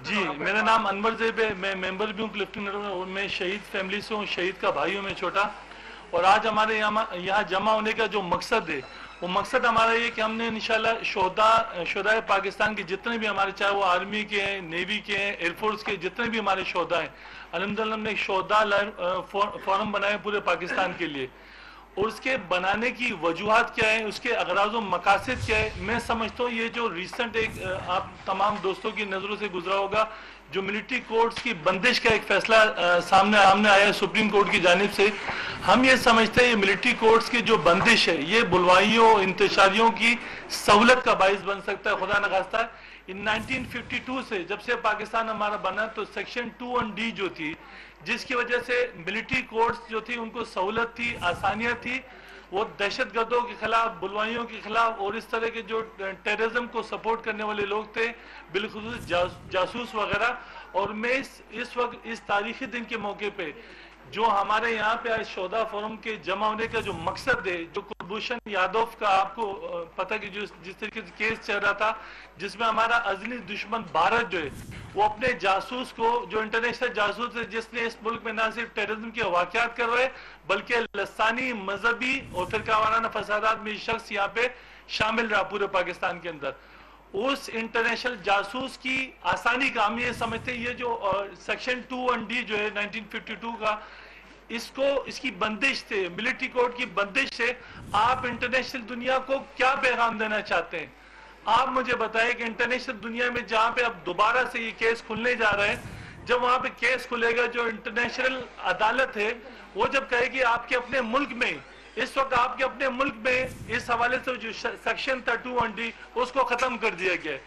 جی میرا نام انور زیب ہے، میں ممبر بھی ہوں کلفٹن اور میں شہید فیملی سے ہوں، شہید کا بھائی ہوں میں چھوٹا. اور آج ہمارے یہاں جمع ہونے کا جو مقصد ہے وہ مقصد ہمارا یہ کہ ہم نے انشاءاللہ شہدائے پاکستان کے جتنے بھی ہمارے، چاہے وہ آرمی کے ہیں، نیوی کے ہیں، ایئر فورس کے، جتنے بھی ہمارے شہداء ہیں، الحمدللہ ہم نے ایک شہداء فورم بنایا پورے پاکستان کے لیے. اور اس کے بنانے کی وجوہات کیا ہیں، اس کے اغراض و مقاصد کیا ہے. میں سمجھتا ہوں یہ جو ریسنٹ ایک آپ تمام دوستوں کی نظروں سے گزرا ہوگا، جو ملٹری کورٹس کی بندش کا ایک فیصلہ سامنے آیا ہے سپریم کورٹ کی جانب سے. ہم یہ سمجھتے ہیں یہ ملٹری کورٹس کی جو بندش ہے یہ بلوائیوں انتشاریوں کی سہولت کا باعث بن سکتا ہے. خدا نخواستہ 1952 سے جب سے پاکستان ہمارا بنا تو سیکشن 2(1)(d) جو تھی، جس کی وجہ سے ملٹری کورٹس جو تھی ان کو سہولت تھی، آسانیاں تھی، وہ دہشت گردوں کے خلاف، بلوائیوں کے خلاف اور اس طرح کے جو ٹیررزم کو سپورٹ کرنے والے لوگ تھے، بالخصوص جاسوس وغیرہ. اور میں اس وقت اس تاریخی دن کے موقع پہ جو ہمارے یہاں پہ آج شہداء فورم کے جمع ہونے کا جو مقصد ہے، جو کلبھوشن یادو کا آپ کو پتہ کہ جس طریقے سے کیس چل رہا تھا، جس میں ہمارا ازلی دشمن بھارت جو ہے وہ اپنے جاسوس کو، جو انٹرنیشنل جاسوس ہے جس نے اس ملک میں نہ صرف ٹیررزم کے واقعات کروائے بلکہ لسانی، مذہبی اور فرقہ وارانہ فسادات میں یہ شخص یہاں پہ شامل رہا پورے پاکستان کے اندر. اس انٹرنیشنل جاسوس کی آسانی کا ہم یہ سمجھتے ہیں، یہ جو سیکشن 2(1)(d) جو ہے 1952 کا، اس کی بندش سے، ملٹری کورٹ کی بندش سے آپ انٹرنیشنل دنیا کو کیا پیغام دینا چاہتے ہیں؟ آپ مجھے بتائیں کہ انٹرنیشنل دنیا میں جہاں پہ اب دوبارہ سے یہ کیس کھلنے جا رہے ہیں، جب وہاں پہ کیس کھلے گا، جو انٹرنیشنل عدالت ہے وہ جب کہے گی آپ کے اپنے ملک میں، اس وقت آپ کے اپنے ملک میں اس حوالے سے جو سیکشن تھا 2(1)(d) اس کو ختم کر دیا گیا ہے.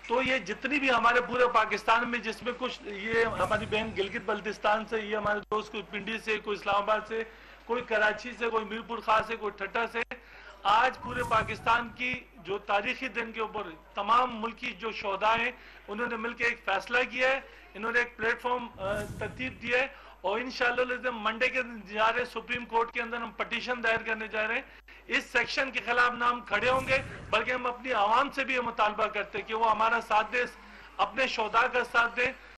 تو یہ جتنی بھی ہمارے پورے پاکستان میں، جس میں کچھ یہ ہماری بہن گلگت بلتستان سے، یہ ہمارے دوست کوئی پنڈی سے، کوئی اسلام آباد سے، کوئی کراچی سے، کوئی میرپور خاص سے، کوئی ٹھٹا سے، آج پورے پاکستان کی جو تاریخی دن کے اوپر تمام ملکی جو شہداء ہیں انہوں نے مل کے ایک فیصلہ کیا ہے، انہوں نے ایک پلیٹ فارم ترتیب دیا ہے. اور انشاءاللہ منڈے کے دن جا رہے سپریم کورٹ کے اندر ہم پٹیشن دائر کرنے جا رہے ہیں. اس سیکشن کے خلاف نہ ہم کھڑے ہوں گے بلکہ ہم اپنی عوام سے بھی یہ مطالبہ کرتے ہیں کہ وہ ہمارا ساتھ دے، اپنے شہداء کا ساتھ دیں.